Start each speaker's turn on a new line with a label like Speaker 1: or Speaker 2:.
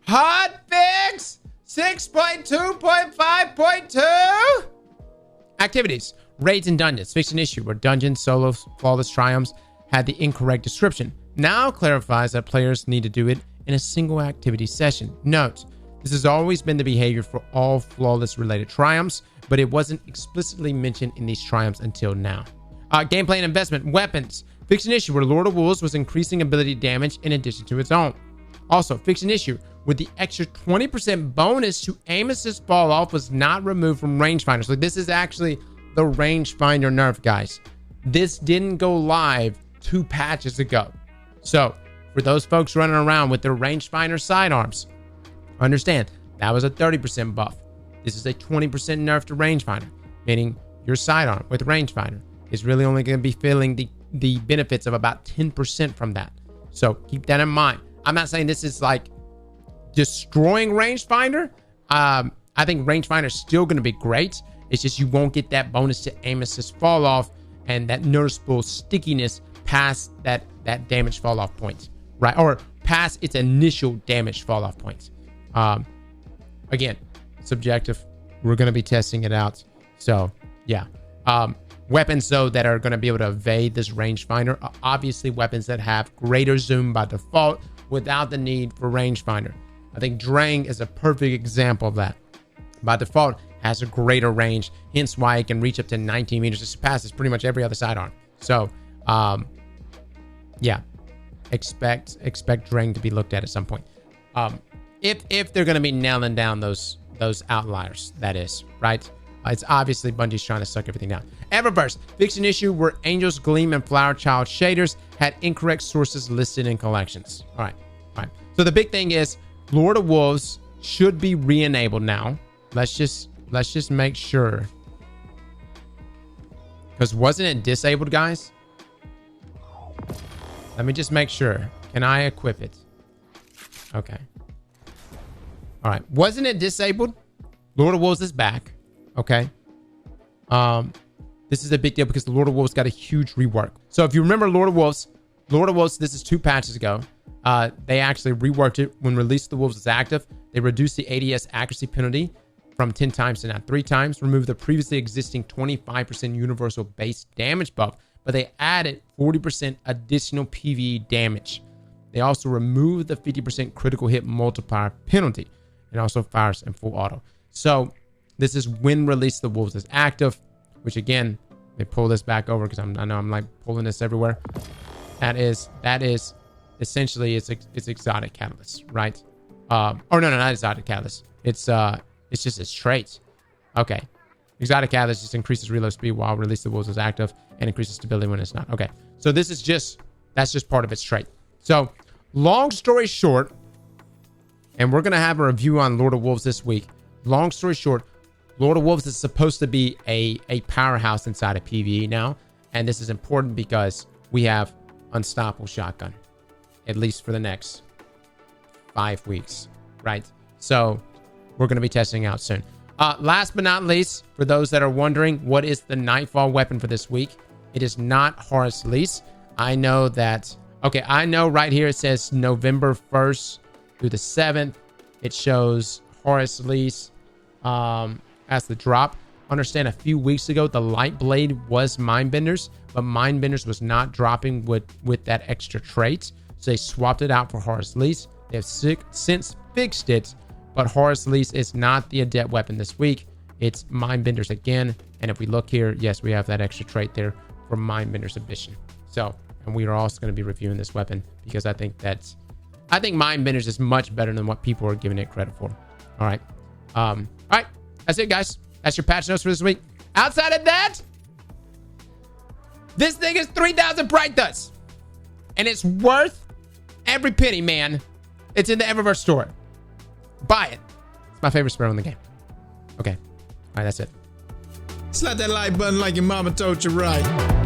Speaker 1: Hotfix 6.2.5.2. Activities. Raids and dungeons. Fixed an issue where dungeons, solos, flawless triumphs had the incorrect description. Now clarifies that players need to do it in a single activity session. Note, this has always been the behavior for all flawless related triumphs, but it wasn't explicitly mentioned in these triumphs until now. Gameplay and investment. Weapons. Fixed an issue where Lord of Wolves was increasing ability damage in addition to its own. Also, fixed an issue with the extra 20% bonus to aim assist fall off was not removed from Rangefinder. So this is actually the Rangefinder nerf, guys. This didn't go live 2 patches ago. So for those folks running around with their Rangefinder sidearms, understand that was a 30% buff. This is a 20% nerf to Rangefinder, meaning your sidearm with Rangefinder is really only going to be feeling the benefits of about 10% from that. So keep that in mind. I'm not saying this is like destroying Rangefinder. I think Rangefinder is still going to be great. It's just you won't get that bonus to aim assist fall off and that noticeable stickiness past that damage fall off point, right? Or past its initial damage fall off point. Again, subjective. We're going to be testing it out. So yeah. Weapons though that are going to be able to evade this Rangefinder are obviously weapons that have greater zoom by default without the need for Rangefinder. I think Drang is a perfect example of that. By default, has a greater range, hence why it can reach up to 19 meters. It surpasses pretty much every other sidearm. So, yeah, expect Drang to be looked at some point. If they're going to be nailing down those outliers, that is, right? It's obviously Bungie's trying to suck everything down. Eververse fixed an issue where Angel's Gleam and Flower Child shaders had incorrect sources listed in collections. All right. So the big thing is Lord of Wolves should be re-enabled now. Let's just make sure. Because wasn't it disabled, guys? Let me just make sure. Can I equip it? Okay. All right. Wasn't it disabled? Lord of Wolves is back. Okay. This is a big deal because the Lord of Wolves got a huge rework. So if you remember Lord of Wolves, this is 2 patches ago. They actually reworked it when Release of the Wolves is active. They reduced the ADS accuracy penalty from 10 times to now 3 times, removed the previously existing 25% universal base damage buff, but they added 40% additional PvE damage. They also removed the 50% critical hit multiplier penalty and also fires in full auto. So this is when Release of the Wolves is active, which again, they pull this back over because I know I'm like pulling this everywhere. That is essentially it's exotic catalyst, right? No, not exotic catalyst. It's just its traits. Okay. Exotic catalyst just increases reload speed while Release of the Wolves is active and increases stability when it's not. Okay. So that's just part of its trait. So long story short, and we're going to have a review on Lord of Wolves this week. Long story short, Lord of Wolves is supposed to be a powerhouse inside of PvE now. And this is important because we have Unstoppable Shotgun, at least for the next 5 weeks, right? So we're going to be testing out soon. Last but not least, for those that are wondering, what is the Nightfall weapon for this week? It is not Horus Lease. I know right here it says November 1st through the 7th. It shows Horus Lease as the drop. Understand, a few weeks ago, the Light Blade was Mindbender's, but Mindbender's was not dropping with that extra trait. So they swapped it out for Horus Lease. They have since fixed it, but Horus Lease is not the adept weapon this week. It's Mindbender's again. And if we look here, yes, we have that extra trait there for Mindbender's Ambition. So, and we are also going to be reviewing this weapon because I think Mindbender's is much better than what people are giving it credit for. All right. All right. That's it, guys. That's your patch notes for this week. Outside of that, this thing is 3,000 bright dust. And it's worth every penny, man. It's in the Eververse store. Buy it. It's my favorite sparrow in the game. Okay. All right, that's it.
Speaker 2: Slap that like button like your mama told you right.